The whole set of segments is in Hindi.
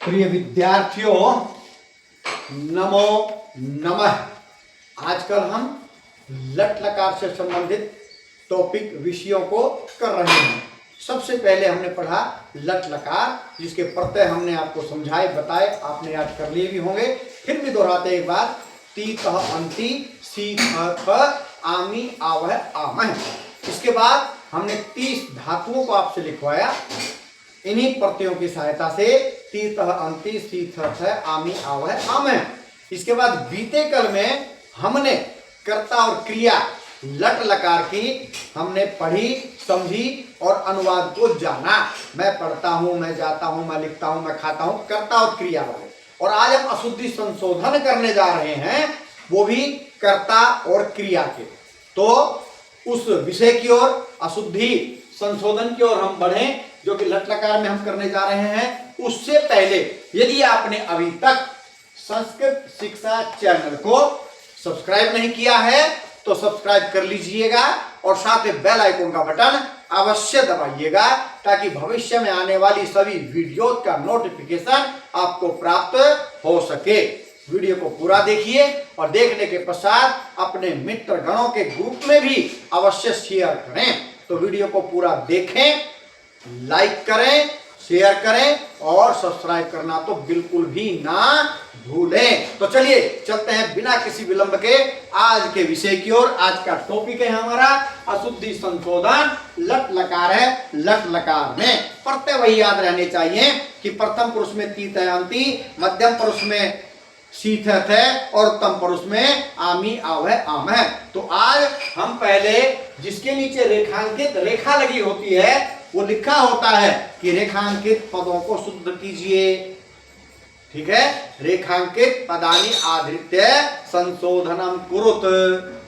प्रिय विद्यार्थियों, नमो नमः। आजकल हम लट लकार से संबंधित टॉपिक विषयों को कर रहे हैं। सबसे पहले हमने पढ़ा लट लकार, जिसके प्रत्यय हमने आपको समझाए बताए, आपने याद कर लिए भी होंगे। फिर भी दोहराते एक बार, ती तह अंति सी थ आमी आवह आमह। इसके बाद हमने 30 धातुओं को आपसे लिखवाया। इन्हीं प्रत्ययों की सहायता से ती तह अंति सी थ आमी आवह आमह। इसके बाद बीते कल में हमने कर्ता और क्रिया लट लकार की हमने पढ़ी, समझी और अनुवाद को जाना। मैं पढ़ता हूं, मैं जाता हूं, मैं लिखता हूं, मैं खाता हूं, कर्ता और क्रिया वाले। और आज हम अशुद्धि संशोधन करने जा रहे हैं, वो भी कर्ता और क्रिया के। तो उस विषय की ओर, अशुद्धि संशोधन की ओर हम बढ़ें, जो कि लट लकार में हम करने जा रहे हैं। उससे पहले यदि आपने अभी तक संस्कृत शिक्षा चैनल को सब्सक्राइब नहीं किया है तो सब्सक्राइब कर लीजिएगा और साथ में बेल आइकन का बटन अवश्य दबाइएगा, ताकि भविष्य में आने वाली सभी वीडियो का नोटिफिकेशन आपको प्राप्त हो सके। वीडियो को पूरा देखिए और देखने के पश्चात अपने मित्र गणों के ग्रुप में भी अवश्य शेयर करें। तो वीडियो को पूरा देखें, लाइक करें, शेयर करें और सब्सक्राइब करना तो बिल्कुल भी ना भूलें। तो चलिए चलते हैं बिना किसी विलंब के आज के विषय की ओर। आज का टॉपिक है हमारा अशुद्धि संशोधन। लट लकार है। लट लकार में प्रत्यय वही याद रहने चाहिए कि प्रथम पुरुष में ती तय अंति, मध्यम पुरुष में शीथ है और उत्तम पुरुष में आमी आवह आम है। तो आज हम पहले जिसके नीचे रेखांकित रेखा लगी होती है, वो लिखा होता है कि रेखांकित पदों को शुद्ध कीजिए। ठीक है, रेखांकित पदानि आधृत्य संशोधनम कुरुत,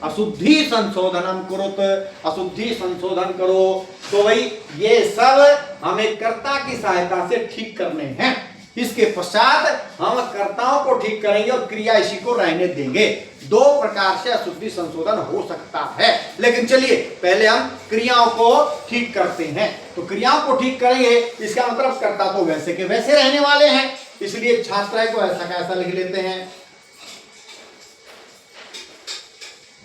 अशुद्धि संशोधनम कुरुत, अशुद्धि संशोधन करो। तो भाई ये सब हमें कर्ता की सहायता से ठीक करने हैं। इसके पश्चात हम कर्ताओं को ठीक करेंगे और क्रिया इसी को रहने देंगे। दो प्रकार से अशुद्धि संशोधन हो सकता है, लेकिन चलिए पहले हम क्रियाओं को ठीक करते हैं। तो क्रियाओं को ठीक करेंगे, इसका मतलब कर्ता तो वैसे के वैसे रहने वाले हैं, इसलिए छात्र को ऐसा का ऐसा लिख लेते हैं।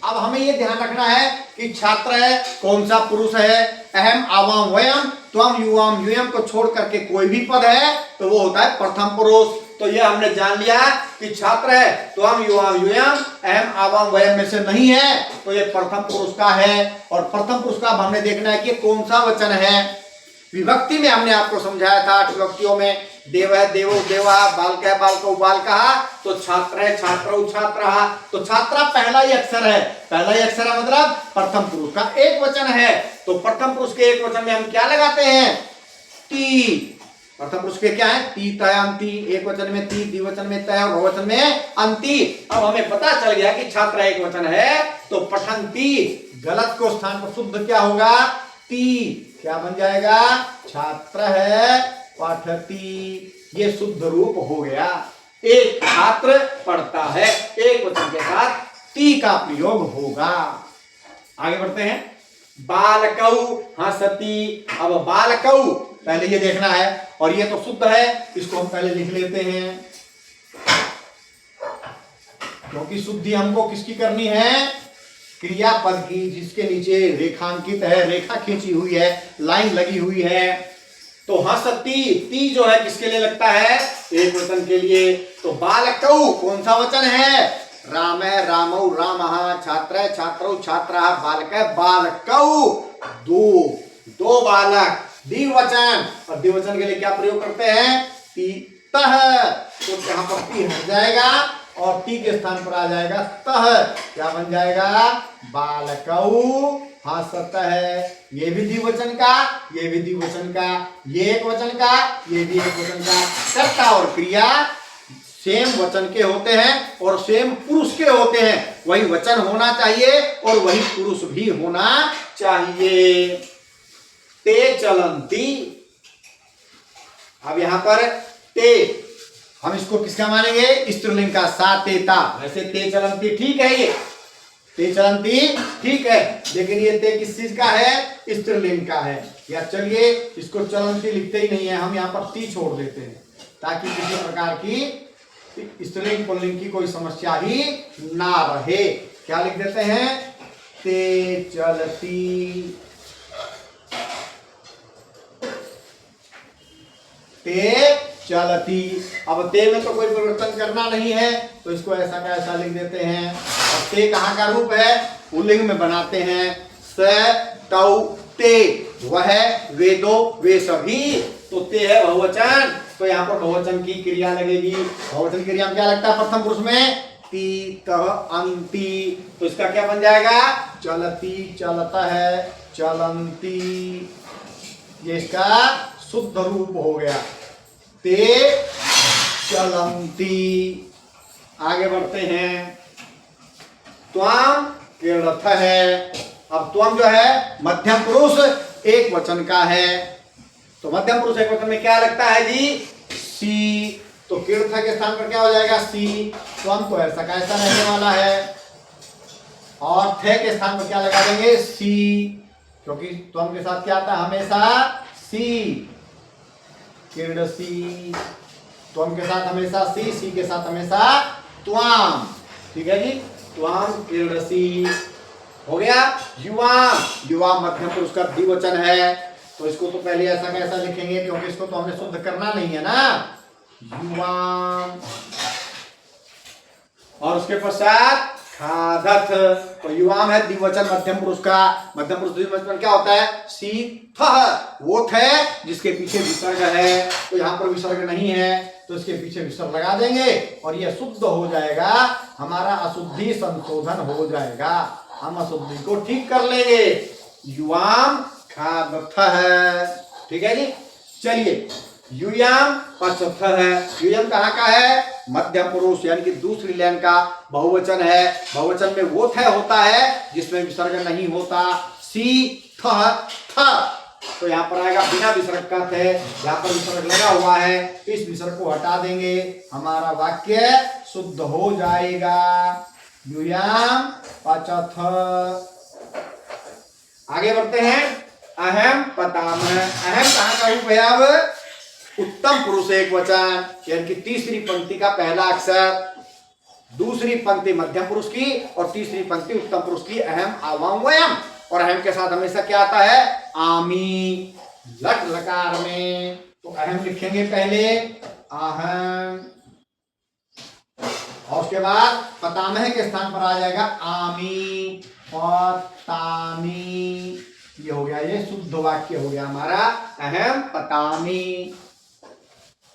अब हमें यह ध्यान रखना है कि छात्र है कौन सा पुरुष है। अहम आवाम वयम त्वम युवाम यूयम को छोड़ करके कोई भी पद है तो वो होता है प्रथम पुरुष। तो ये हमने जान लिया कि छात्र है त्वम युवाम यूयम अहम आवाम वयम में से नहीं है, तो ये प्रथम पुरुष का है। और प्रथम पुरुष का हमने देखना है कि कौन सा वचन है। विभक्ति में हमने आपको समझाया था, विभक्तियों में देव है देवो देवा, बालक है बालको बालकः, तो छात्र है छात्रौ छात्रः। तो छात्रा पहला ही अक्षर है। पहला ही अक्षर है मतलब प्रथम पुरुष का एक वचन है। तो प्रथम पुरुष के एक वचन में हम क्या लगाते हैं? ती। प्रथम पुरुष के क्या है? ती तय अंति। एक वचन में ती, द्विवचन में तय और बहुवचन में अंति। अब हमें पता चल गया कि छात्र एक वचन है, तो पठन्ति गलत को स्थान पर शुद्ध क्या होगा? ती। क्या बन जाएगा? छात्र है पठति, ये शुद्ध रूप हो गया। एक छात्र पढ़ता है, एक वचन के साथ ती का प्रयोग होगा। आगे बढ़ते हैं। बालकौ हसति। अब बालकौ पहले ये देखना है, और ये तो शुद्ध है, इसको हम पहले लिख लेते हैं, क्योंकि शुद्धि हमको किसकी करनी है? क्रियापद की, जिसके नीचे रेखांकित है, रेखा खींची हुई है, लाइन लगी हुई है। तो हसति, ती जो है किसके लिए लगता है? एक वचन के लिए। तो बालकौ कौन सा वचन है? राम है रामौ रामः, छात्र है छात्रौ छात्रः, बालक है बालकौ। दो बालक, द्विवचन। और द्विवचन के लिए क्या प्रयोग करते हैं? तीतः। तो यहाँ पर ती हट जाएगा और ती के स्थान पर आ जाएगा तह। क्या बन जाएगा? बालकौ हसतः। ये भी द्विवचन का, ये भी द्विवचन का, ये एक वचन का, ये भी एक वचन का। कर्ता और क्रिया सेम वचन के होते हैं और सेम पुरुष के होते हैं। वही वचन होना चाहिए और वही पुरुष भी होना चाहिए। ते चलंती। अब यहां पर ते, हम इसको किसका मानेंगे? स्त्रीलिंग का। सा तेता। वैसे ते चलंती ठीक है, ये ते चलंती ठीक है, लेकिन ये ते किस चीज का है? स्त्रीलिंग का है। या चलिए इसको चलंती लिखते ही नहीं है, हम यहाँ पर ती छोड़ देते हैं। ताकि किसी प्रकार की स्त्रीलिंग पुल्लिंग की कोई समस्या ही ना रहे। क्या लिख देते हैं? ते चलती, ते चलती। अब ते में तो कोई परिवर्तन करना नहीं है, तो इसको ऐसा का ऐसा लिख देते हैं। अब ते कहाँ का रूप है? पुल्लिंग में बनाते हैं। स तौ ते, वह वे दो वे सभी, तो ते है बहुवचन, तो यहाँ पर बहुवचन की क्रिया लगेगी। बहुवचन की क्रिया में क्या लगता है प्रथम पुरुष में? ती तह अंती, तो इसका क्या बन जाएगा? चलती, चलता है, चलंती, ये इसका शुद्ध रूप हो गया, ते चलंती। आगे बढ़ते हैं। त्वाम क्रीडथ है। अब त्वम जो है मध्यम पुरुष एक वचन का है, तो मध्यम पुरुष एक वचन में क्या लगता है जी? सी, तो क्रीडथ के स्थान पर क्या हो जाएगा? सी। त्वम तो ऐसा का ऐसा रहने वाला है, और थे के स्थान पर क्या लगा देंगे? सी, क्योंकि त्वम के साथ क्या आता है? हमेशा सी। क्रीडसी, त्वम के साथ हमेशा सी के साथ हमेशा त्वाम। ठीक है जी, त्वाम क्रीडसी हो गया। युवाम, युवा मध्यम पुरुष का द्विवचन है, तो इसको तो पहले ऐसा कैसा लिखेंगे, क्योंकि इसको तो हमें शुद्ध करना नहीं है ना। युवाम, और उसके पश्चात खादथ, तो युवाम है द्विवचन मध्यम पुरुष का। मध्यम पुरुष द्विवचन क्या होता है? सी थह, वो थे जिसके पीछे विसर्ग है, तो यहाँ पर विसर्ग नहीं है, तो इसके पीछे विसर्ग लगा देंगे और यह शुद्ध हो जाएगा, हमारा अशुद्धि संशोधन हो जाएगा, हम अशुद्धि को ठीक कर लेंगे। युवाम खादथ है। ठीक है जी, चलिए युयाम पचथ है। युयम कहाँ का है? मध्यम पुरुष, यानी कि दूसरी लाइन का बहुवचन है। बहुवचन में वो थ होता है जिसमें विसर्ग नहीं होता। सी थ थ, तो यहाँ पर आएगा बिना विसर्ग का थे, यहाँ पर विसर्ग लगा हुआ है, इस विसर्ग को हटा देंगे, हमारा वाक्य शुद्ध हो जाएगा। युयाम पचथ। आगे बढ़ते हैं। अहम पतामह। अहम कहाँ का रूप है? अब उत्तम पुरुष एक वचन, यानी कि तीसरी पंक्ति का पहला अक्षर, दूसरी पंक्ति मध्यम पुरुष की और तीसरी पंक्ति उत्तम पुरुष की। अहम आवाम वयम, और अहम के साथ हमेशा क्या आता है? आमी। लट लकार में तो अहम लिखेंगे पहले, अहम, और उसके बाद पतामह के स्थान पर आ जाएगा आमी और तामी। ये हो गया, ये शुद्ध वाक्य हो गया हमारा, अहम पतामी।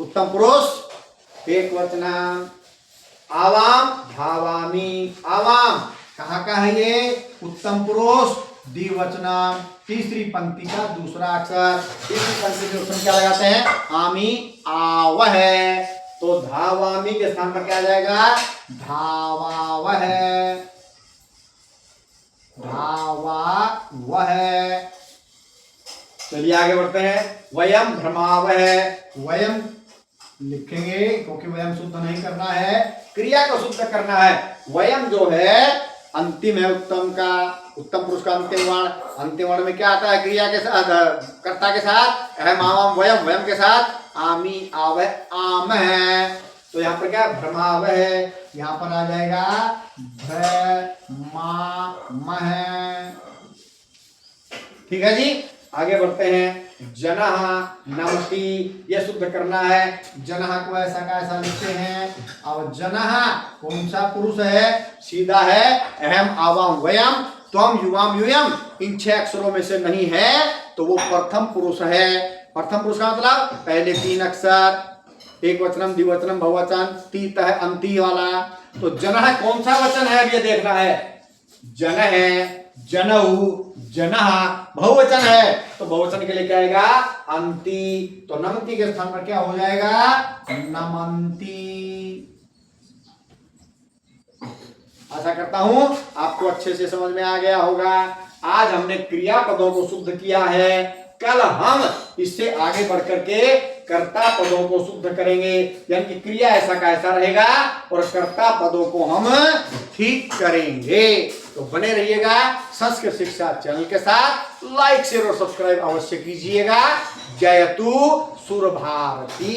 उत्तम पुरुष एक वचना। आवाम भावामी। आवाम कहाँ का है? ये उत्तम पुरुष द्विवचना, तीसरी पंक्ति का दूसरा अक्षर। तीसरी पंक्ति के अक्षर क्या लगाते हैं? आमी आवह, तो धावामी के स्थान पर क्या आ जाएगा? धावावह, धावावह। चलिए आगे बढ़ते हैं। वयम भ्रमावह। वयम लिखेंगे क्योंकि वयम शुद्ध नहीं करना है, क्रिया को शुद्ध करना है। वयम जो है अंतिम है उत्तम का, उत्तम पुरुष का अंतिम वर्ण। अंतिम वर्ण में क्या आता है? क्रिया के साथ, कर्ता के साथ अहम आवाम वयम, वयम के साथ आमी आवह आम है, तो यहाँ पर क्या? भ्रमाव है, यहाँ पर आ जाएगा भ्रमामह। ठीक है जी, आगे बढ़ते हैं। जनः नमति, ये शुद्ध करना है, जनः को ऐसा का ऐसा लिखते हैं। अब जनः कौन सा पुरुष है? सीधा है, अहम आवाम वयम त्वम युवाम युयम, इन 6 अक्षरों में से नहीं है तो वो प्रथम पुरुष है। प्रथम पुरुष का मतलब पहले 3 अक्षर, एक वचनम द्विवचनम बहुवचन, तीत है अंति वाला। तो जनः कौन सा वचन है? अब ये देखना है। जन है, जनऊ, जनः बहुवचन है, तो बहुवचन के लिए क्या आएगा? अंति, तो नमति के स्थान पर क्या हो जाएगा? नमंती। आशा करता हूं आपको अच्छे से समझ में आ गया होगा। आज हमने क्रियापदों को शुद्ध किया है, कल हम इससे आगे बढ़ करके कर्ता पदों को शुद्ध करेंगे, यानी कि क्रिया ऐसा का ऐसा रहेगा और कर्ता पदों को हम ठीक करेंगे। तो बने रहिएगा संस्कृत शिक्षा चैनल के साथ, लाइक शेयर और सब्सक्राइब अवश्य कीजिएगा। जयतु सुर भारती।